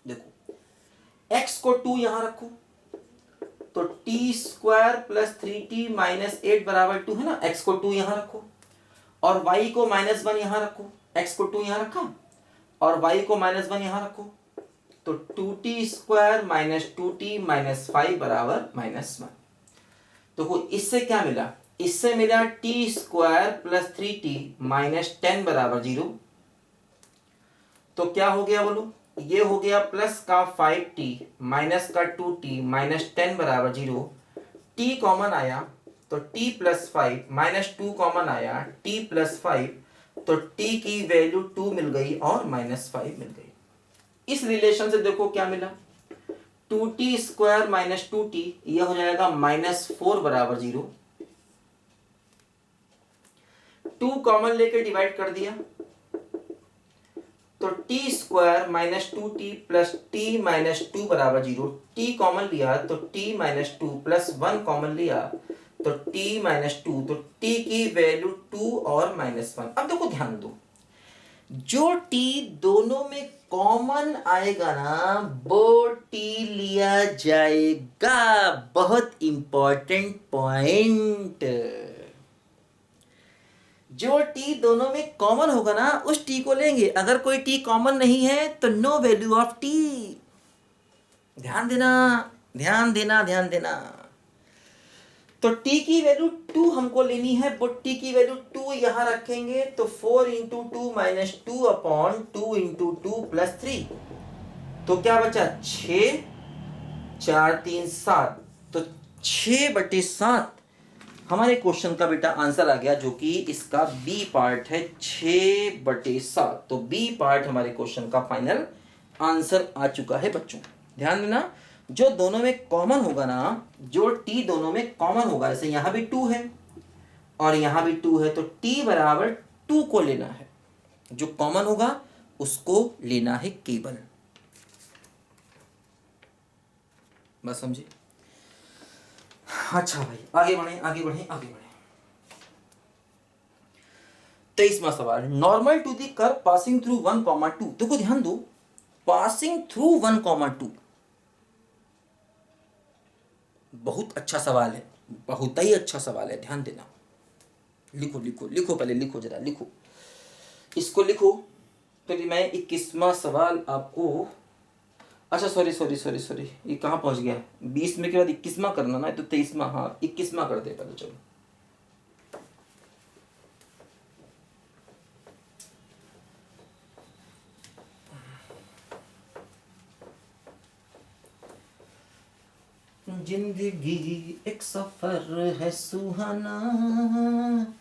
देखो x को 2 यहां रखो तो T square plus 3t minus 8 बराबर 2 है ना। x को 2 यहां रखो और y को माइनस 1 यहां रखो। x को 2 यहां रखा और y को माइनस 1 यहां रखो तो 2t square minus 2t minus 5 बराबर माइनस 1। तो इससे क्या मिला? इससे मिला T square plus 3t minus 10 बराबर 0। तो क्या हो गया बोलो? ये हो गया प्लस का 5t माइनस का 2t माइनस 10 बराबर 0। t कॉमन आया तो t प्लस 5 माइनस 2 कॉमन आया t प्लस 5, तो t की वैल्यू 2 मिल गई और माइनस 5 मिल गई। इस रिलेशन से देखो क्या मिला? 2t स्क्वायर माइनस 2t, यह हो जाएगा माइनस 4 बराबर 0। 2 कॉमन लेके डिवाइड कर दिया तो t square minus 2t plus t minus 2 बराबर 0। t कॉमन लिया तो t माइनस 2 प्लस 1 कॉमन लिया तो t माइनस 2, तो t की वैल्यू 2 और माइनस 1। अब देखो ध्यान दो, जो t दोनों में कॉमन आएगा ना वो t लिया जाएगा। बहुत इंपॉर्टेंट पॉइंट, जो t दोनों में कॉमन होगा ना उस t को लेंगे। अगर कोई t कॉमन नहीं है तो नो वैल्यू ऑफ t। ध्यान देना, ध्यान देना, ध्यान देना। तो t की वैल्यू 2 हमको लेनी है, वो t की वैल्यू 2 यहां रखेंगे तो 4 into 2 minus 2 upon 2 into 2 plus 3। तो क्या बचा? 6, 4, 3, 7, तो 6/7 हमारे क्वेश्चन का बेटा आंसर आ गया, जो कि इसका बी पार्ट है 6/7। तो बी पार्ट हमारे क्वेश्चन का फाइनल आंसर आ चुका है बच्चों। ध्यान देना, जो दोनों में कॉमन होगा ना, जो टी दोनों में कॉमन होगा, जैसे यहां भी 2 है और यहां भी 2 है, तो टी बराबर 2 को लेना है। जो कॉमन होगा उसको लेना है केवल। बस समझे? अच्छा भाई, आगे बढ़े, आगे बढ़े, आगे बढ़े। 23वां सवाल, normal to the curve passing through 1,2। देखो ध्यान दो, पासिंग थ्रू 1,2 बहुत अच्छा सवाल है, बहुत ही अच्छा सवाल है। ध्यान देना, लिखो लिखो लिखो, पहले लिखो, जरा लिखो, इसको लिखो। तो मैं 21वां सवाल आपको, अच्छा सॉरी सॉरी सॉरी सॉरी, ये कहाँ पहुंच गया? 20 में के बाद 21वां करना ना, तो 23वां, हाँ 21वां कर दे पहले। चलो, जिंदगी एक सफर है सुहाना,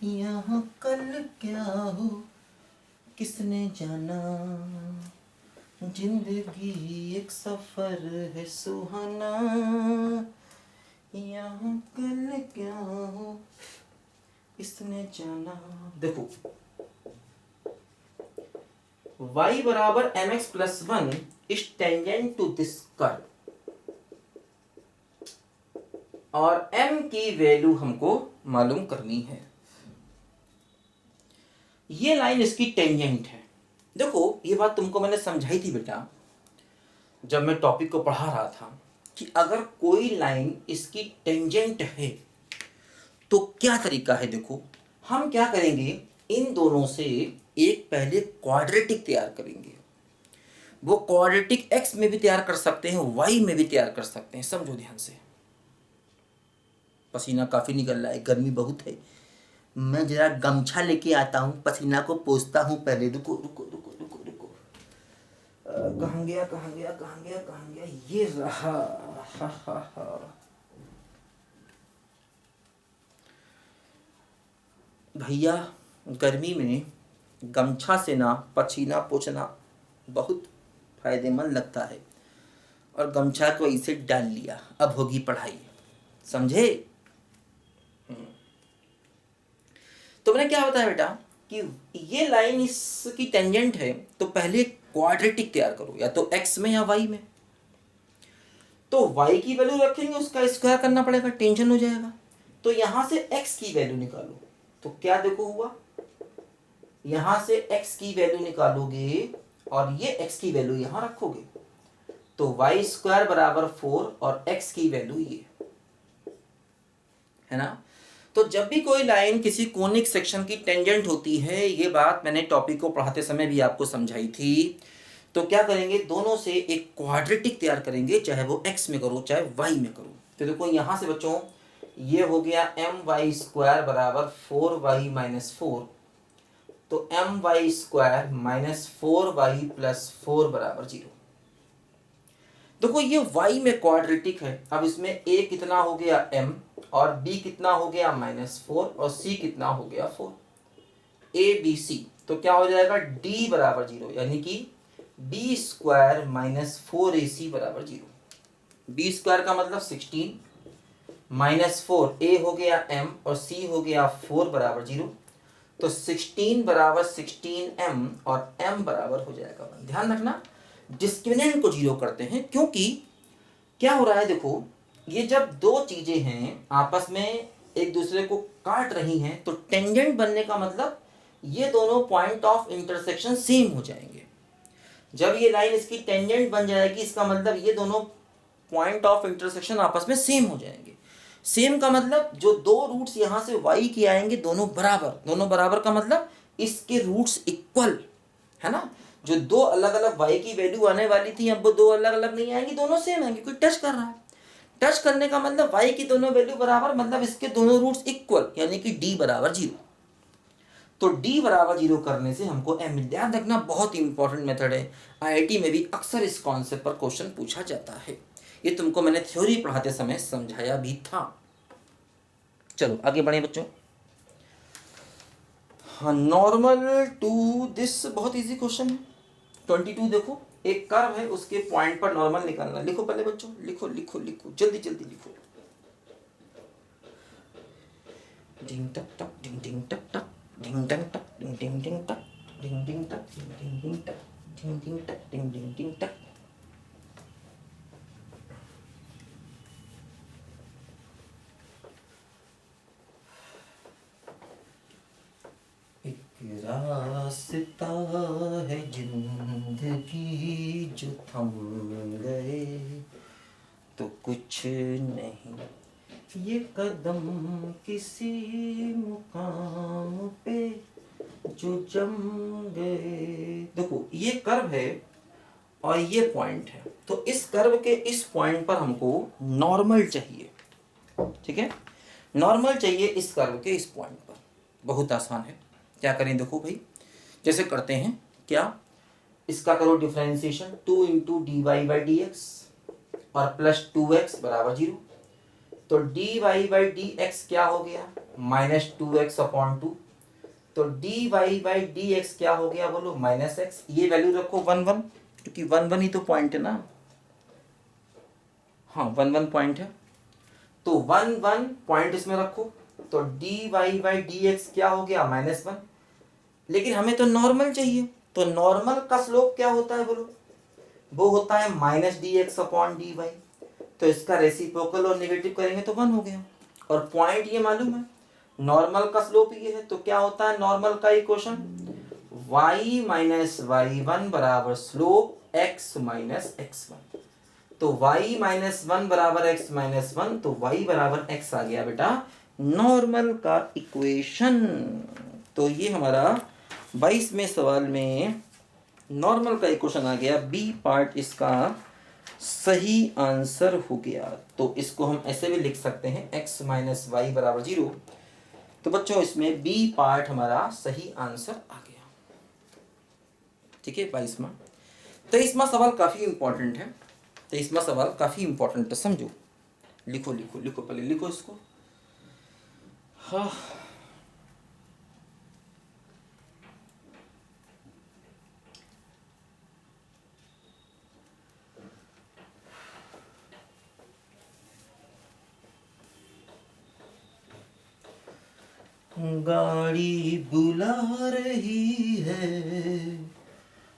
यहाँ कल क्या हो किसने जाना। जिंदगी एक सफर है सुहाना, यहाँ कल क्या हो किसने जाना। देखो y बराबर mx plus 1 is tangent to this curve, और m की वैल्यू हमको मालूम करनी है। ये लाइन इसकी टेंजेंट है। देखो ये बात तुमको मैंने समझाई थी बेटा जब मैं टॉपिक को पढ़ा रहा था, कि अगर कोई लाइन इसकी टेंजेंट है तो क्या तरीका है। देखो हम क्या करेंगे, इन दोनों से एक पहले क्वाड्रेटिक तैयार करेंगे। वो क्वाड्रेटिक एक्स में भी तैयार कर सकते हैं, वाई में भी तैयार कर सकते हैं। समझो ध्यान से। पसीना काफ़ी निकल रहा है, गर्मी बहुत है। मैं जरा गमछा लेके आता हूँ, पसीना को पोंछता हूँ पहले। रुको रुको रुको रुको रुको, कहाँ गया कहाँ गया कहाँ गया कहाँ गया, ये रहा। हा हा हा। भैया गर्मी में गमछा से ना पसीना पोंछना बहुत फायदेमंद लगता है, और गमछा को इसे डाल लिया। अब होगी पढ़ाई, समझे? तो मैंने क्या बताया बेटा कि ये लाइन इसकी टेंजेंट है, तो पहले क्वाड्रेटिक तैयार करो, या तो एक्स में या वाई में। तो वाई की वैल्यू रखेंगे, उसका स्क्वायर करना पड़ेगा, टेंशन हो जाएगा। तो यहां से एक्स की वैल्यू निकालो, तो क्या देखो हुआ, यहां से एक्स की वैल्यू निकालोगे और ये एक्स की वैल्यू यहां रखोगे, तो वाई स्क्वायर बराबर 4 और एक्स की वैल्यू ये है ना। तो जब भी कोई लाइन किसी कोनिक सेक्शन की टेंजेंट होती है, ये बात मैंने टॉपिक को पढ़ाते समय भी आपको समझाई थी, तो क्या करेंगे, दोनों से एक क्वाड्रेटिक तैयार करेंगे, चाहे वो एक्स में करो चाहे वाई में करो। तो देखो यहाँ से बच्चों ये हो गया एम वाई स्क्वायर बराबर 4y माइनस 4, तो m y square minus 4y plus 4 बराबर 0। देखो ये y में क्वाड्रेटिक है। अब इसमें a कितना हो गया m, और b कितना हो गया -4, और c कितना हो गया 4, a b c। तो क्या हो जाएगा, d बराबर 0, यानी कि b स्क्वायर माइनस 4ac बराबर 0। b स्क्वायर का मतलब 16 माइनस 4, a हो गया m और c हो गया 4 बराबर 0। तो 16 बराबर 16m और m बराबर हो जाएगा 1। ध्यान रखना डिस्क्रिमिनेंट को 0 करते हैं, क्योंकि क्या हो रहा है, देखो ये जब दो चीजें हैं आपस में एक दूसरे को काट रही हैं, तो टेंजेंट बनने का मतलब ये दोनों पॉइंट ऑफ इंटरसेक्शन सेम हो जाएंगे। जब ये लाइन इसकी टेंजेंट बन जाएगी, इसका मतलब ये दोनों पॉइंट ऑफ इंटरसेक्शन आपस में सेम हो जाएंगे। सेम का मतलब जो दो रूट्स यहाँ से y के आएंगे दोनों बराबर, दोनों बराबर का मतलब इसके रूट्स इक्वल है ना। जो दो अलग अलग y की वैल्यू आने वाली थी, अब वो दो अलग अलग नहीं आएंगी, दोनों सेम आएंगे। कोई टच कर रहा है, टच करने का मतलब y की दोनों वैल्यू बराबर, मतलब इसके दोनों रूट्स इक्वल, यानी कि d बराबर 0। तो d बराबर 0 करने से हमको m मिल। ध्यान रखना बहुत इंपॉर्टेंट मेथड है, IIT में भी अक्सर इस कॉन्सेप्ट पर क्वेश्चन पूछा जाता है। ये तुमको मैंने थ्योरी पढ़ाते समय समझाया भी था। चलो आगे बढ़े बच्चों। हाँ, नॉर्मल टू दिस बहुत इजी क्वेश्चन है। 22 देखो, एक कर्व है, उसके पॉइंट पर नॉर्मल निकालना। लिखो पहले बच्चों, लिखो लिखो लिखो, जल्दी जल्दी लिखो। डिंग टक टक डिंग डिंग टक टक डिंग टक टक डिंग डिंग डिंग टक डिंग डिंग टक डिंग डिंग डिंग टक डिंग डिंग टक डिंग डिंग डिंग टक। रास्ता है जिंदगी जो थम गए तो कुछ नहीं, ये कदम किसी मुकाम पे जो जम गए। देखो ये कर्व है और ये पॉइंट है, तो इस कर्व के इस पॉइंट पर हमको नॉर्मल चाहिए। ठीक है, नॉर्मल चाहिए इस कर्व के इस पॉइंट पर। बहुत आसान है, क्या करें देखो भाई, जैसे करते हैं क्या, इसका करो differentiation 2 into d y by d x और प्लस 2x बराबर 0। तो d y by d x क्या हो गया, माइनस 2x अपॉन 2। तो d y by d x क्या हो गया बोलो, माइनस x। ये वैल्यू रखो 1 1, क्योंकि 1 1 ही तो पॉइंट है ना। हाँ 1 1 पॉइंट है, तो 1 1 पॉइंट इसमें रखो। तो d y by d x क्या हो गया, -1। लेकिन हमें तो नॉर्मल चाहिए, तो नॉर्मल का स्लोप क्या होता है बोलो, वो होता है minus d x upon d y. तो इसका रेसिप्रोकल और नेगेटिव करेंगे तो 1 हो गया। और पॉइंट ये मालूम है, नॉर्मल का स्लोप ये है, तो क्या होता है नॉर्मल का इक्वेशन, y माइनस y1 बराबर स्लोप x माइनस x1। तो y माइनस 1 बराबर x माइनस 1, तो y बराबर x आ गया बेटा नॉर्मल का इक्वेशन। तो ये हमारा 22वें सवाल में नॉर्मल का इक्वेशन आ गया, बी पार्ट इसका सही आंसर हो गया। तो इसको हम ऐसे भी लिख सकते हैं x माइनस वाई बराबर 0। तो बच्चों इसमें बी पार्ट हमारा सही आंसर आ गया। ठीक है, 22वां। 23वां सवाल काफ़ी इंपॉर्टेंट है। 23वां सवाल काफ़ी इंपॉर्टेंट है, समझो। लिखो लिखो लिखो, पहले लिखो इसको। हाँ, गाड़ी बुला रही है,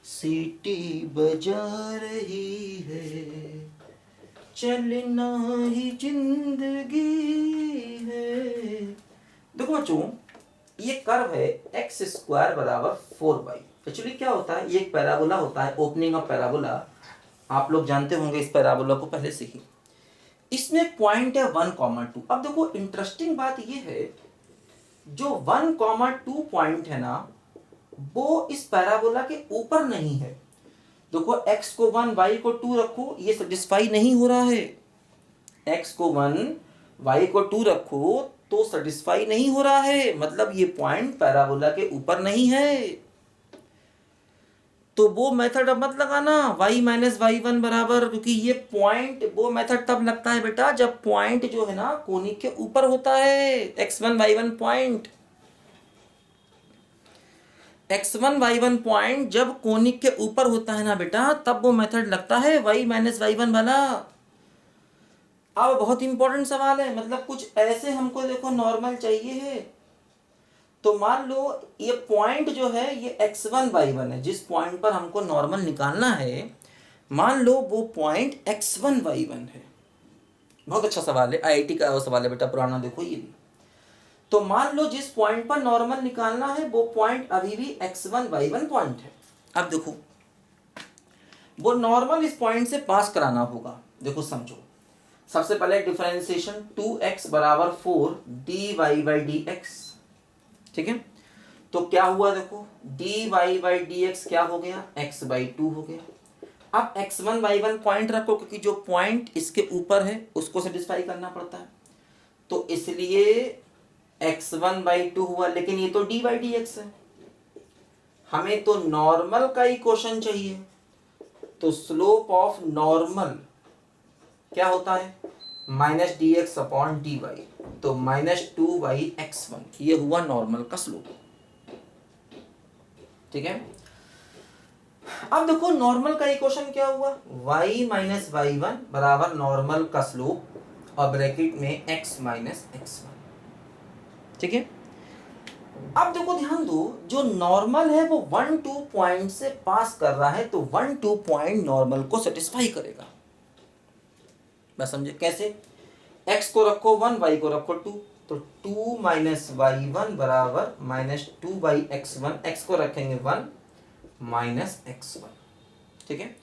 सीटी बजा रही है, चलना ही जिंदगी है। देखो बच्चों, ये कर्व है एक्स स्क्वायर बराबर 4y। एक्चुअली क्या होता है, ये एक पैराबोला होता है, ओपनिंग ऑफ पैराबोला। आप लोग जानते होंगे इस पैराबोला को पहले से ही। इसमें पॉइंट है 1,2। अब देखो इंटरेस्टिंग बात ये है, जो 1,2 पॉइंट है ना, वो इस पैराबोला के ऊपर नहीं है। देखो x को 1 y को 2 रखो, ये सेटिस्फाई नहीं हो रहा है। x को 1 y को 2 रखो तो सेटिस्फाई नहीं हो रहा है, मतलब ये पॉइंट पैराबोला के ऊपर नहीं है। तो वो मेथड अब मत लगाना y माइनस वाई वन बराबर, क्योंकि ये पॉइंट, वो मेथड तब लगता है बेटा जब पॉइंट जो है ना कोनिक के ऊपर होता है। x1 y1 point, x1 y1 point जब कोनिक के ऊपर होता है ना बेटा, तब वो मेथड लगता है y माइनस वाई वन वाला। अब बहुत इंपॉर्टेंट सवाल है, मतलब कुछ ऐसे हमको देखो नॉर्मल चाहिए है। तो मान लो ये पॉइंट जो है ये x1 y1 है, जिस पॉइंट पर हमको नॉर्मल निकालना है, मान लो वो पॉइंट x1 y1 है। बहुत अच्छा सवाल है, आईआईटी का वो सवाल है बेटा, पुराना देखो ये भी। तो मान लो जिस पॉइंट पर नॉर्मल निकालना है वो पॉइंट अभी भी x1 y1 पॉइंट है। अब देखो वो नॉर्मल इस पॉइंट से पास कराना होगा। देखो समझो, सबसे पहले डिफरेंशिएशन 2x बराबर 4 dy बाई dx। ठीक है, तो क्या हुआ देखो, dy बाई dx क्या हो गया, x बाई 2 हो गया। अब x1 y1 पॉइंट रखो, क्योंकि जो पॉइंट इसके ऊपर है उसको सेटिस्फाई करना पड़ता है, तो इसलिए x1 बाई 2 हुआ। लेकिन ये तो dy बाई dx है, हमें तो नॉर्मल का इक्वेशन चाहिए। तो स्लोप ऑफ नॉर्मल क्या होता है, minus d x upon d y. तो -2/x1 ये हुआ नॉर्मल का स्लोप। ठीक है, अब देखो नॉर्मल का इक्वेशन क्या हुआ, y माइनस वाई वन बराबर नॉर्मल का स्लोप और ब्रैकेट में x माइनस x1। ठीक है, अब देखो ध्यान दो, जो नॉर्मल है वो 1,2 पॉइंट से पास कर रहा है, तो 1,2 पॉइंट नॉर्मल को सेटिस्फाई करेगा। बस समझे कैसे, x को रखो 1, y को रखो 2, तो 2 माइनस वाई वन बराबर -2/x1। x को रखेंगे 1 माइनस x1। ठीक है,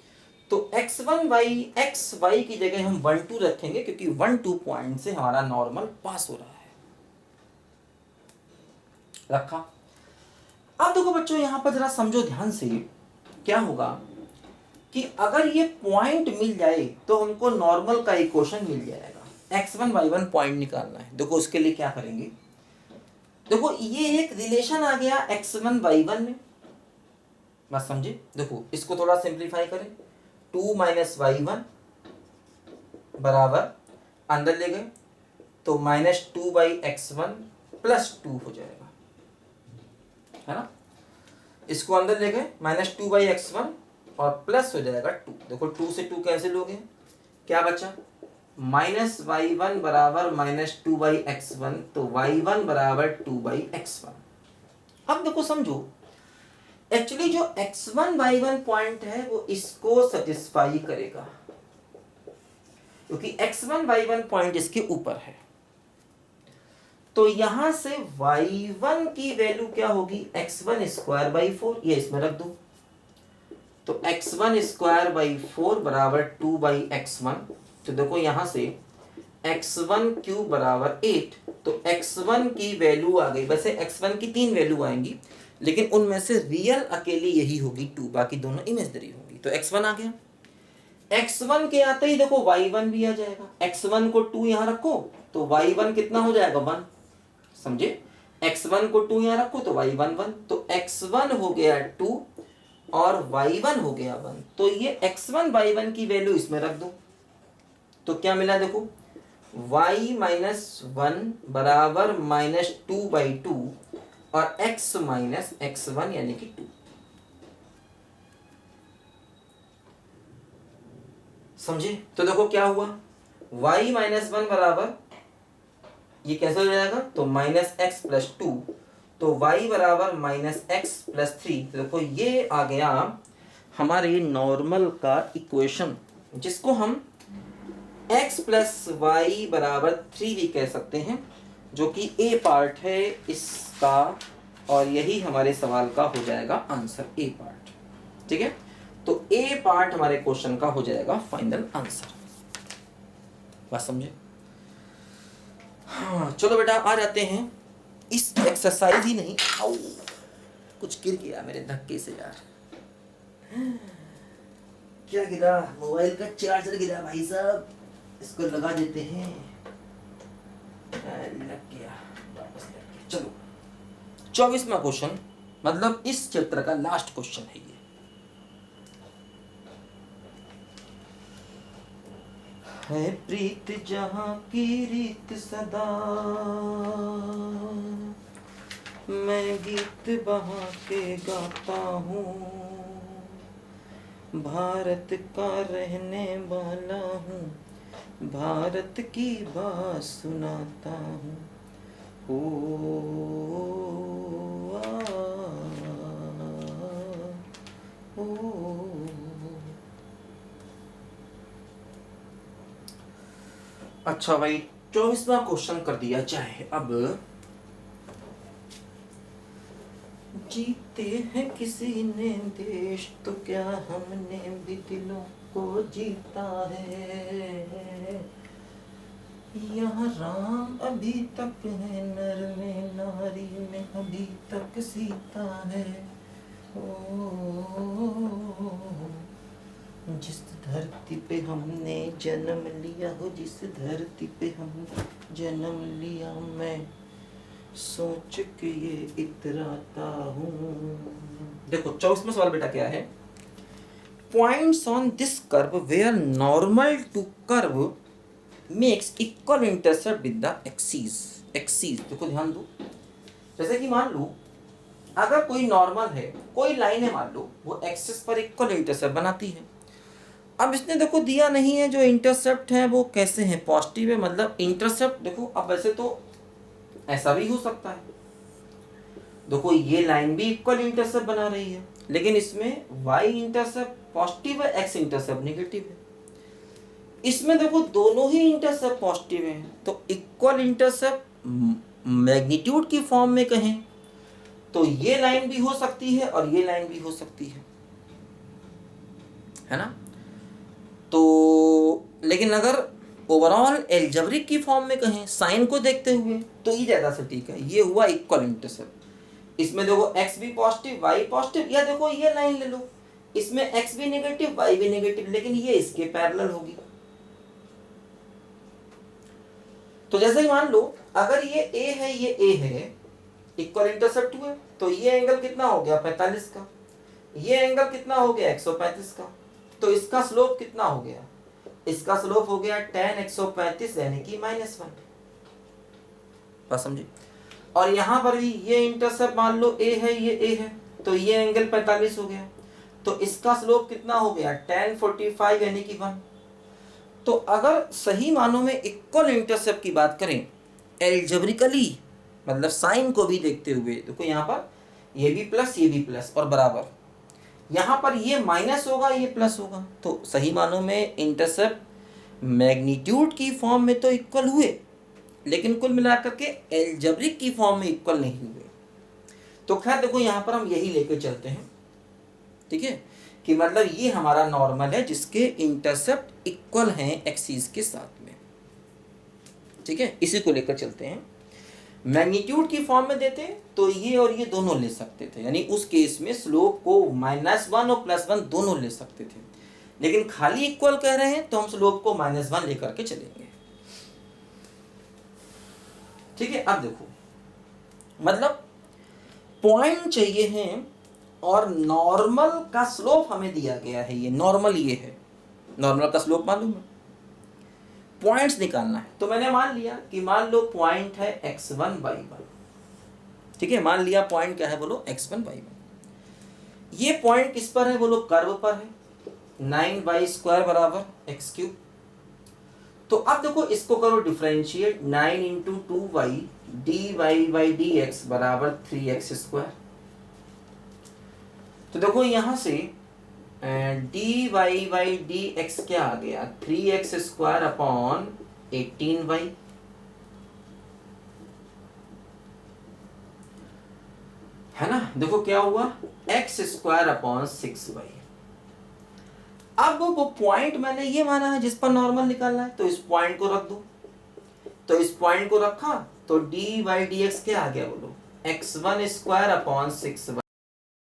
तो xy की जगह हम 1,2 रखेंगे, क्योंकि 1,2 पॉइंट से हमारा नॉर्मल पास हो रहा है। रखा। अब देखो बच्चों यहां पर जरा समझो ध्यान से, क्या होगा कि अगर ये पॉइंट मिल जाए तो हमको नॉर्मल का इक्वेशन मिल जाएगा। x1 y1 पॉइंट निकालना है, देखो उसके लिए क्या करेंगे, देखो ये एक रिलेशन आ गया x1 y1 में। बस समझे, देखो इसको थोड़ा सिंप्लीफाई करें, 2 माइनस वाई वन बराबर अंदर ले गए तो -2/x1 प्लस 2 हो जाएगा, है ना। इसको अंदर ले गए -2/x1 और प्लस हो जाएगा 2। देखो 2 से 2 कैंसिल हो गए, क्या बचा, -y1 बराबर -2/x1, तो y1 बराबर 2/x1। अब देखो समझो, एक्चुअली जो x1 y1 पॉइंट है वो इसको सेटिस्फाई करेगा, क्योंकि x1 y1 पॉइंट इसके ऊपर है। तो यहां से y1 की वैल्यू क्या होगी, x1 स्क्वायर बाई 4, ये इसमें रख दो, तो x1 स्क्वायर बाई 4 बराबर 2/x1। तो देखो यहां से x1 क्यूब बराबर 8, तो x1 की वैल्यू आ गई। वैसे x1 की 3 वैल्यू आएंगी, लेकिन उनमें से रियल अकेली यही होगी 2, बाकी दोनों इमेजिनरी होंगी। तो x1 आ गया। x1 के आते ही देखो y1 भी आ जाएगा। x1 को 2 यहाँ रखो तो y1 कितना हो जाएगा 1, समझे। x1 को 2 यहाँ रखो तो y1 1, तो x1 हो गया 2 और y1 हो गया 1। तो ये x1 y1 की वैल्यू इसमें रख दो तो क्या मिला देखो, y माइनस 1 बराबर माइनस 2/2 और x माइनस x1 यानी कि 2, समझे। तो देखो क्या हुआ, y माइनस 1 बराबर ये कैसे हो जाएगा, तो माइनस एक्स प्लस 2, तो y बराबर माइनस एक्स प्लस 3। देखो ये आ गया हमारे नॉर्मल का इक्वेशन, जिसको हम x प्लस वाई बराबर 3 भी कह सकते हैं, जो कि ए पार्ट है इसका, और यही हमारे सवाल का हो जाएगा आंसर, ए पार्ट। ठीक है, तो ए पार्ट हमारे क्वेश्चन का हो जाएगा फाइनल आंसर। बात समझे। हाँ चलो बेटा आ जाते हैं इस एक्सरसाइज ही नहीं, आओ कुछ गिर गया मेरे धक्के से यार। क्या गिरा, मोबाइल का चार्जर गिरा भाई साहब, इसको लगा देते हैं। लग गया, वापस लग गया। चलो 24वां क्वेश्चन, मतलब इस चैप्टर का लास्ट क्वेश्चन है ये। है प्रीत जहाँ की रीत सदा, मैं गीत बहा के गाता हूँ, भारत का रहने वाला हूँ, भारत की बात सुनाता हूँ। अच्छा भाई 24वां क्वेश्चन कर दिया जाए। अब जीते हैं किसी ने देश, तो क्या हमने भी दिलों को जीता है। यहाँ राम अभी तक है, नर में नारी में अभी तक सीता है। जिस धरती पे हमने जन्म लिया हो, जिस धरती पे हमने जन्म लिया, मैं सोच के ये इतराता हूँ। देखो 24वां सवाल बेटा क्या है, points on this curve where normal to curve makes equal intercept with the axis. देखो ध्यान दो, जैसे कि मान लो अगर कोई नॉर्मल है, कोई लाइन है मान लो, वो एक्सिस पर इक्वल इंटरसेप्ट बनाती है। अब इसने देखो दिया नहीं है जो इंटरसेप्ट है वो कैसे है, पॉजिटिव है, मतलब इंटरसेप्ट देखो। अब वैसे तो ऐसा भी हो सकता है, देखो ये लाइन भी इक्वल इंटरसेप्ट बना रही है, लेकिन इसमें y इंटरसेप्ट पॉजिटिव है, x इंटरसेप्ट नेगेटिव है। इसमें देखो दोनों ही इंटरसेप्ट पॉजिटिव है, तो इक्वल इंटरसेप्ट मैग्नीट्यूड की फॉर्म में कहें तो ये लाइन भी हो सकती है और ये लाइन भी हो सकती है ना। तो लेकिन अगर ओवरऑल एल्जेब्रिक की फॉर्म में कहें साइन को देखते हुए तो ये ज्यादा सटीक है। ये हुआ इक्वल इंटरसेप्ट, इसमें देखो x भी पॉजिटिव y पॉजिटिव, या देखो ये लाइन ले लो, इसमें x भी नेगेटिव y भी नेगेटिव, लेकिन ये इसके पैरेलल होगी। तो जैसे ही मान लो अगर ये a है, ये a है, इक्वल इंटरसेप्ट हुए, तो ये एंगल कितना हो गया 45 का, ये एंगल कितना हो गया 135 का, तो इसका स्लोप कितना हो गया, इसका स्लोप हो गया tan 135 यानी कि -1। बात समझे। और यहां पर भी ये इंटरसेप्ट मान लो a है, ये a है, तो ये एंगल 45 हो गया, तो इसका स्लोप कितना हो गया tan 45 यानी कि 1। तो अगर सही मानों में इक्वल इंटरसेप्ट की बात करें एल्जेब्रिकली, मतलब साइन को भी देखते हुए, देखो यहाँ पर ये भी प्लस ये भी प्लस और बराबर, यहाँ पर ये माइनस होगा ये प्लस होगा, तो सही मानों में इंटरसेप्ट मैग्नीट्यूड की फॉर्म में तो इक्वल हुए, लेकिन कुल मिलाकर के एल्जेब्रिक की फॉर्म में इक्वल नहीं हुए। तो खैर देखो यहाँ पर हम यही लेके चलते हैं, ठीक है, कि मतलब ये हमारा नॉर्मल है जिसके इंटरसेप्ट इक्वल हैं एक्सिस के साथ में, ठीक है, इसी को लेकर चलते हैं। मैग्नीट्यूड की फॉर्म में देते तो ये और ये दोनों ले सकते थे, यानी उस केस में स्लोप को -1 और +1 दोनों ले सकते थे, लेकिन खाली इक्वल कह रहे हैं तो हम स्लोप को -1 लेकर के चलेंगे। ठीक है, अब देखो, मतलब पॉइंट चाहिए है और नॉर्मल का स्लोप हमें दिया गया है, ये नॉर्मल ये है, नॉर्मल का स्लोप मालूम है, पॉइंट्स निकालना है। तो मैंने मान लिया कि मान लो पॉइंट है x1y1, ठीक है, मान लिया पॉइंट क्या है बोलो x1y1। ये पॉइंट किस पर है बोलो, कर्व पर है, 9y² बराबर x3। तो अब देखो इसको करो डिफरेंशिएट, 9 × 2y dy/dx बराबर 3x²। तो देखो यहां से dy/dx क्या आ गया, 3x² अपॉन 18y, है ना। देखो क्या हुआ, x² अपॉन 6y। अब वो पॉइंट मैंने ये माना है जिस पर नॉर्मल निकालना है, तो इस पॉइंट को रख दो, तो इस पॉइंट को रखा तो dy/dx क्या आ गया बोलो, x1² अपॉन 6y